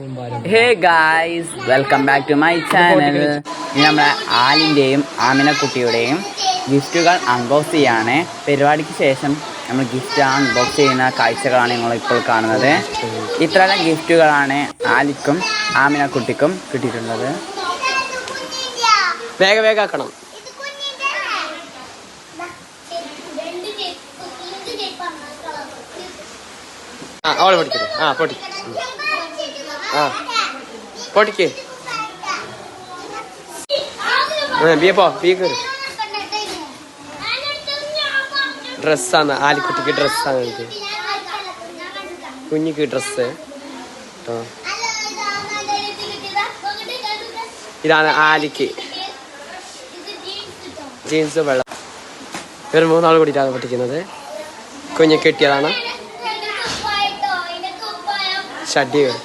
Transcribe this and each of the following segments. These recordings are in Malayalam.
Hey guys, welcome back to my channel. ഇനി നമ്മളെ ആലിൻ്റെയും ആമിനക്കുട്ടിയുടെയും ഗിഫ്റ്റുകൾ അൺബോക്സ് ചെയ്യാണ്. പരിപാടിക്ക് ശേഷം നമ്മൾ ഗിഫ്റ്റ് അൺബോക്സ് ചെയ്യുന്ന കാഴ്ചകളാണ് നിങ്ങളിപ്പോൾ കാണുന്നത്. ഇത്രയെല്ലാം ഗിഫ്റ്റുകളാണ് ആലിക്കും ആമിനക്കുട്ടിക്കും കിട്ടിയിട്ടുള്ളത്. വേഗം വേഗാക്കണം. അവളെ പൊട്ടിക്കരുത്. പൊട്ടി പൊട്ടിക്ക്. ഡ്രസ്സാണ് ആലിക്കുട്ടിക്ക്, ഡ്രസ്സാണ് ഇത്. കുഞ്ഞിക്ക് ഡ്രസ്സ്. ഇതാണ് ആലിക്ക് ജീൻസ് വെള്ളം. ഇവർ മൂന്നാൾ കൂടിയിട്ടാണ് പൊട്ടിക്കുന്നത്. കുഞ്ഞിക്ക് കിട്ടിയതാണ് ഷഡ്ഡികൾ.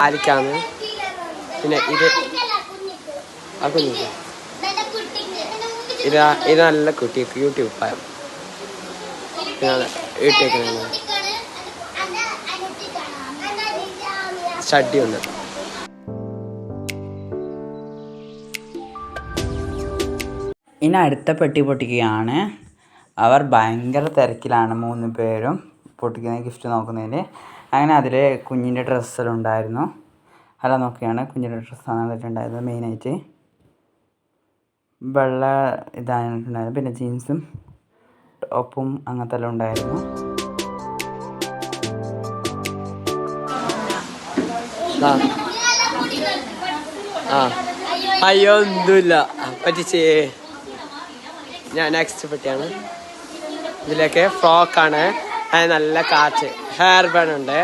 ആലിക്കാണ്. പിന്നെ ഇത് ആ കുഞ്ഞിക്ക് ഇത് നല്ല കുട്ടി ക്യൂട്ടി ഉപ്പായം. ഇട്ടേക്കുന്ന ഷഡ്ഡി ഉണ്ട്. ഇനി അടുത്ത പെട്ടി പൊട്ടിക്കുകയാണ്. അവർ ഭയങ്കര തിരക്കിലാണ്, 3 പേരും പൊട്ടിക്കുന്ന ഗിഫ്റ്റ് നോക്കുന്നതിന്. അങ്ങനെ അതിൽ കുഞ്ഞിൻ്റെ ഡ്രസ്സെല്ലാം ഉണ്ടായിരുന്നു. അതെല്ലാം നോക്കിയാണ് കുഞ്ഞിൻ്റെ ഡ്രസ്സാണ് അതിട്ടുണ്ടായിരുന്നത്. മെയിനായിട്ട് വെള്ള ഇതായിട്ടുണ്ടായിരുന്നു. പിന്നെ ജീൻസും ടോപ്പും അങ്ങനത്തെ എല്ലാം ഉണ്ടായിരുന്നു. അയ്യോ ഒന്നുമില്ല പറ്റിച്ചേ. ഞാൻ നെക്സ്റ്റ് പറ്റിയാണ്. ഇതിലേക്ക് ഫ്രോക്കാണ്. അത് നല്ല കാറ്റ്. ഹെയർ ബാൻഡ് ഉണ്ട്.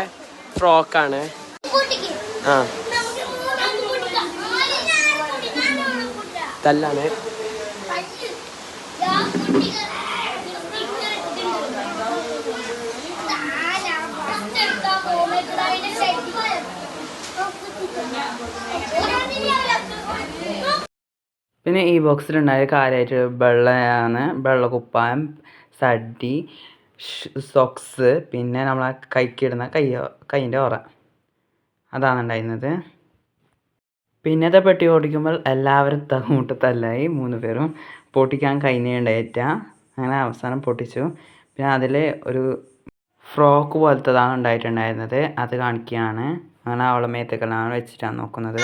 ഫ്രോക്കാണ്. തല്ലാണ്. പിന്നെ ഈ ബോക്സിലുണ്ടായ കാര്യമായിട്ട് വെള്ളയാണ്. വെള്ള കുപ്പായം, സഡ്ഡി, സോക്സ്, പിന്നെ നമ്മളെ കൈക്കിടുന്ന കൈൻ്റെ ഓറ, അതാണ് ഉണ്ടായിരുന്നത്. പിന്നത്തെ പെട്ടി പൊട്ടിക്കുമ്പോൾ എല്ലാവരും തല്ലായി. 3 പേരും പൊട്ടിക്കാൻ കഴിഞ്ഞുണ്ടായിട്ട. അങ്ങനെ അവസാനം പൊട്ടിച്ചു. പിന്നെ അതിൽ ഒരു ഫ്രോക്ക് പോലത്തതാണ് ഉണ്ടായിട്ടുണ്ടായിരുന്നത്. അത് കാണിക്കുകയാണ്. അങ്ങനെ അവളെ മേത്തേക്കെല്ലാം വെച്ചിട്ടാണ് നോക്കുന്നത്.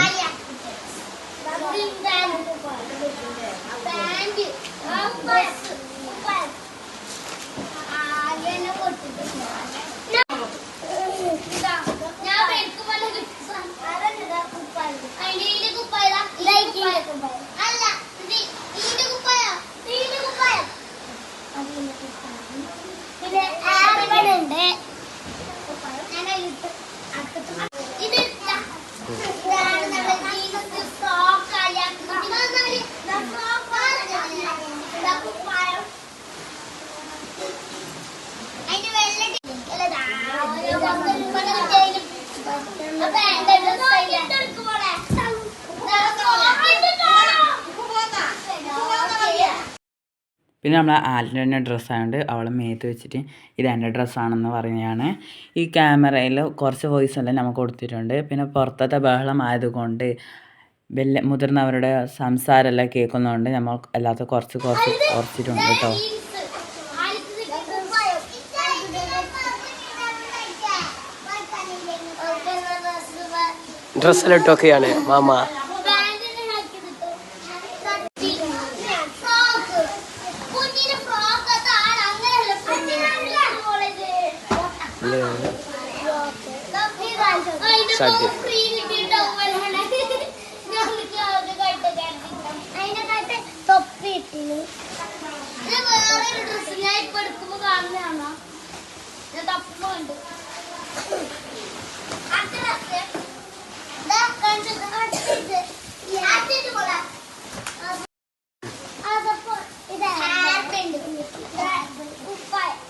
പിന്നെ നമ്മൾ ആലിൻ്റെ തന്നെ ഡ്രസ്സായതുകൊണ്ട് അവളെ മേത്ത് വെച്ചിട്ട് ഇത് എൻ്റെ ഡ്രസ്സാണെന്ന് പറയുകയാണ്. ഈ ക്യാമറയിൽ കുറച്ച് വോയിസ് എല്ലാം നമുക്ക് കൊടുത്തിട്ടുണ്ട്. പിന്നെ പുറത്തത്തെ ബഹളം ആയതുകൊണ്ട് വലിയ മുതിർന്നവരുടെ സംസാരമെല്ലാം കേൾക്കുന്നതുകൊണ്ട് നമ്മൾ അല്ലാത്ത കുറച്ചിട്ടുണ്ട് കേട്ടോ. ഡ്രസ്സെല്ലാം ഇട്ടൊക്കെയാണ് മാമ. ഷഡ്ഡി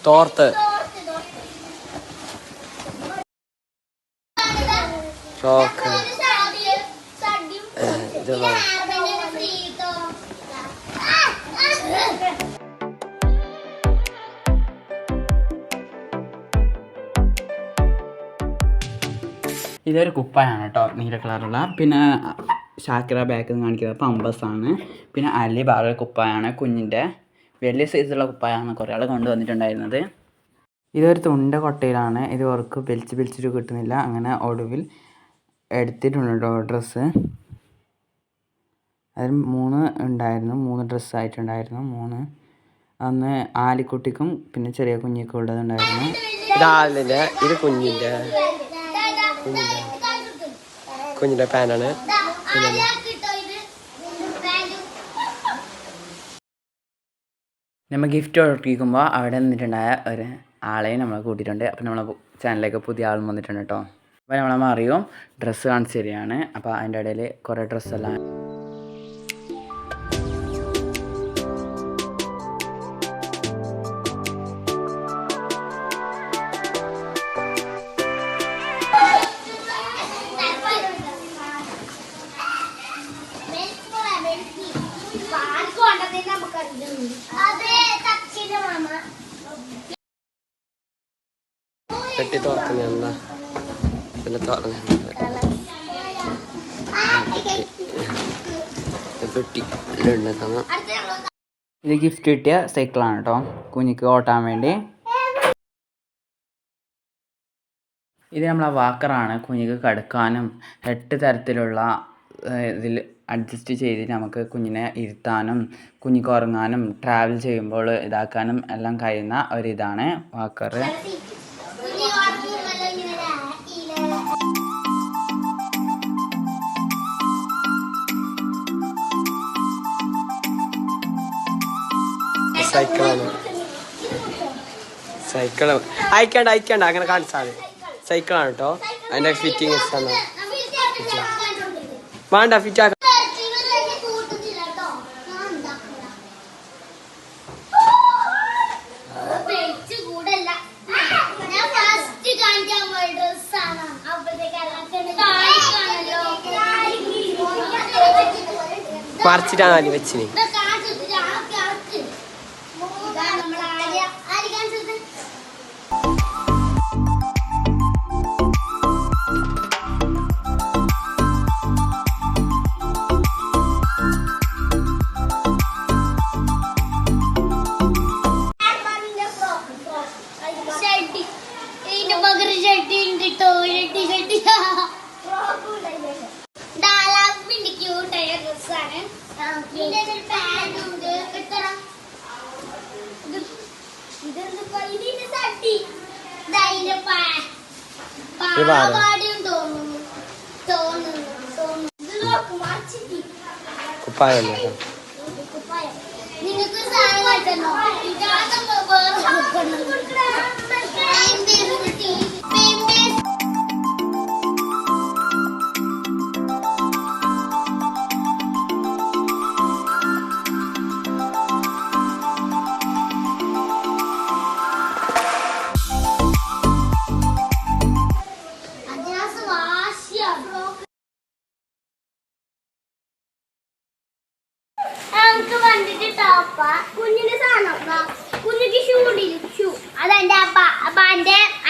തോർത്ത് ഫ്രോക്ക് ഇതൊരു കുപ്പായാണ് കേട്ടോ, നീല കളറുള്ള. പിന്നെ ഷാക്കിറ ബാക്കിൽ നിന്ന് കാണിക്കുന്നത് പമ്പസാണ്. പിന്നെ അലി ബാറ കുപ്പായാണ്, കുഞ്ഞിൻ്റെ വലിയ സൈസുള്ള കുപ്പായാണ് കുറേ ആൾ കൊണ്ടുവന്നിട്ടുണ്ടായിരുന്നത്. ഇതൊരു തുണ്ട കൊട്ടയിലാണ്. ഇത് അവർക്ക് വലിച്ചിട്ട് കിട്ടുന്നില്ല. അങ്ങനെ ഒടുവിൽ എടുത്തിട്ടുണ്ട് കേട്ടോ ഡ്രസ്സ്. അതിൽ 3 ഉണ്ടായിരുന്നു, 3 ഡ്രസ്സായിട്ടുണ്ടായിരുന്നു. 3 അന്ന് ആലിക്കുട്ടിക്കും പിന്നെ ചെറിയ കുഞ്ഞിക്കും ഉള്ളതുണ്ടായിരുന്നു. ഇത് കുഞ്ഞിൻ്റെ പാനാണ്. നമ്മൾ ഗിഫ്റ്റ് ഒഴിക്കുമ്പോൾ അവിടെ നിന്നിട്ടുണ്ടായ ഒരു ആളെയും നമ്മൾ കൂട്ടിയിട്ടുണ്ട്. അപ്പോൾ നമ്മളെ ചാനലിലേക്ക് പുതിയ ആളും വന്നിട്ടുണ്ട് കേട്ടോ. അപ്പോൾ നമ്മളെ അറിയും ഡ്രസ്സ് കാണിച്ച് തരികയാണ്. അപ്പോൾ അതിൻ്റെ ഇടയിൽ കുറേ ഡ്രസ്സെല്ലാം പെട്ടി തുറക്കുന്ന പിന്നെ പെട്ടി. ഇത് ഗിഫ്റ്റ് കിട്ടിയ സൈക്കിളാണ് കേട്ടോ, കുഞ്ഞിക്ക് ഓട്ടാൻ വേണ്ടി. ഇത് നമ്മളെ വാക്കറാണ്, കുഞ്ഞിക്ക് കിടക്കാനും 8 തരത്തിലുള്ള ഇതിൽ അഡ്ജസ്റ്റ് ചെയ്ത് നമുക്ക് കുഞ്ഞിനെ ഇരുത്താനും കുഞ്ഞിക്ക് ഉറങ്ങാനും ട്രാവൽ ചെയ്യുമ്പോൾ ഇതാക്കാനും എല്ലാം കഴിയുന്ന ഒരിതാണ് വാക്കർ. സൈക്കിള് അയക്കണ്ട അങ്ങനെ കാണിച്ചാൽ സൈക്കിളാണ് കേട്ടോ. അതിൻ്റെ ഫിറ്റിങ് വേണ്ട ഫിറ്റ് ആക്കാം. മറിച്ചിട്ടാണ് വെച്ചിന്. കുപ്പായല്ലേ കുഞ്ഞിന്റെ സാധനം കുഞ്ഞിക്ക് ഷൂ അതെന്റെ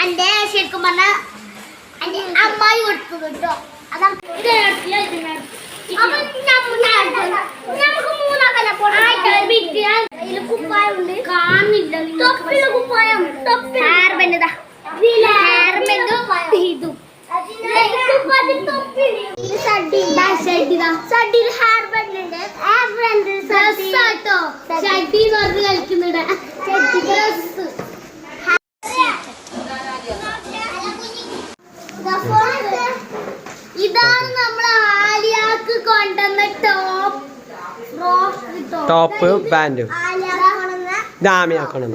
എന്റെ ശരിക്കും പറഞ്ഞ എന്റെ അമ്മായി കൊടുത്തു കേട്ടോ. നമുക്ക് മൂന്നാക്കല്ല കുപ്പായുണ്ട് കാണില്ല കുപ്പായം ഹെയർബെൻഡ് ഇതും ഇതാണ് നമ്മളെ ആലിയാക്ക് കൊണ്ടുവന്ന ടോപ്പ് പാൻറ്റും ദാമിയാക്കണം.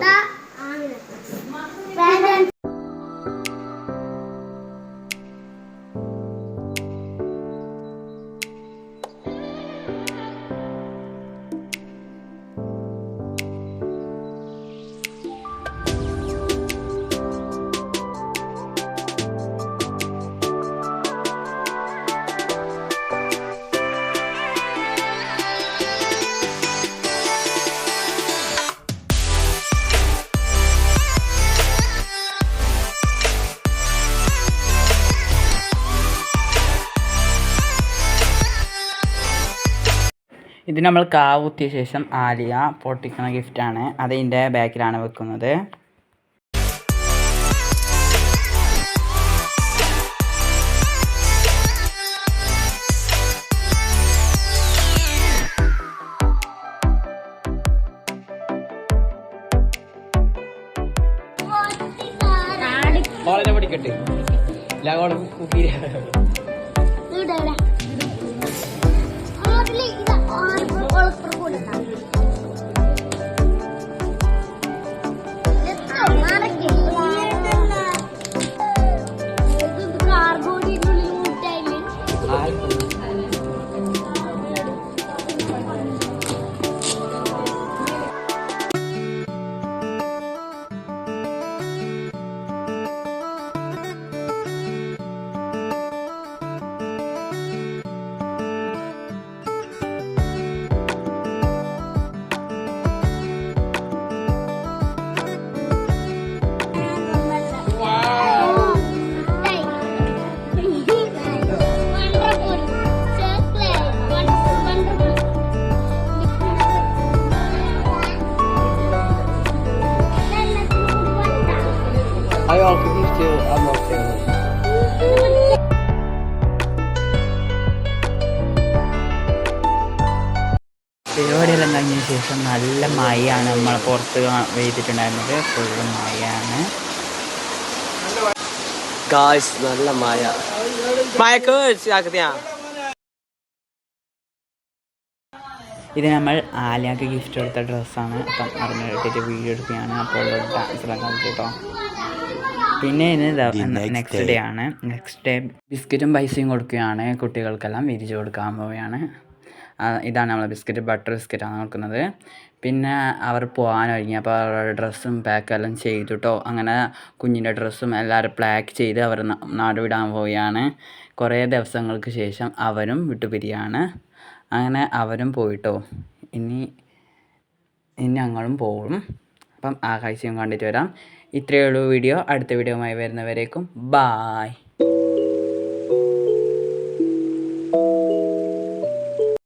ഇത് നമ്മൾ കാവ് കുത്തിയ ശേഷം ആലിയ പൊട്ടിക്കുന്ന ഗിഫ്റ്റാണ്. അതിൻ്റെ ബാക്കിലാണ് വെക്കുന്നത്. കോളേജ് പഠിക്കട്ടെ ലാഗോളം കുപ്പീര അയാൾക്ക് ഗിഫ്റ്റ് അൺബോക്സ് ചെയ്യുന്നത്. പരിപാടിയെല്ലാം കഴിഞ്ഞതിന് ശേഷം നല്ല മഴയാണ് നമ്മൾ പുറത്ത് പെയ്തിട്ടുണ്ടായിരുന്നത്. ഫുള്ള് മഴയാണ്. ഗായ്സ് നല്ല മായ മയക്ക് ആക്കത്തിയാ. ഇത് നമ്മൾ ആലിയാക്ക് ഗിഫ്റ്റ് എടുത്ത ഡ്രസ്സാണ്. അപ്പം അറിഞ്ഞിട്ട് വീഡിയോ എടുക്കുകയാണ്. അപ്പോൾ ഡാൻസിലൊക്കെ കളിച്ചിട്ടോ. പിന്നെ ഇന്ന് നെക്സ്റ്റ് ഡേ ആണ്. നെക്സ്റ്റ് ഡേ ബിസ്ക്കറ്റും പൈസയും കൊടുക്കുകയാണ്. കുട്ടികൾക്കെല്ലാം വിരിച്ചു കൊടുക്കാൻ പോവുകയാണ്. ഇതാണ് നമ്മൾ ബിസ്ക്കറ്റ്, ബട്ടർ ബിസ്ക്കറ്റാണ് കൊടുക്കുന്നത്. പിന്നെ അവർ പോകാൻ ഒരുങ്ങി. അപ്പോൾ അവരുടെ ഡ്രസ്സും പാക്കെല്ലാം ചെയ്തു കേട്ടോ. അങ്ങനെ കുഞ്ഞിൻ്റെ ഡ്രസ്സും എല്ലാവരും പാക്ക് ചെയ്ത് അവർ നാട് വിടാൻ പോവുകയാണ്. കുറേ ദിവസങ്ങൾക്ക് ശേഷം അവരും വിട്ടുപിരിയാണ്. അങ്ങനെ അവരും പോയിട്ടോ. ഇനി ഞങ്ങളും പോകും. അപ്പം ആ കാഴ്ചയും കണ്ടിട്ട് വരാം. ഇത്രയേ ഉള്ളൂ വീഡിയോ. അടുത്ത വീഡിയോയുമായി വരുന്നവരേക്കും ബായ്.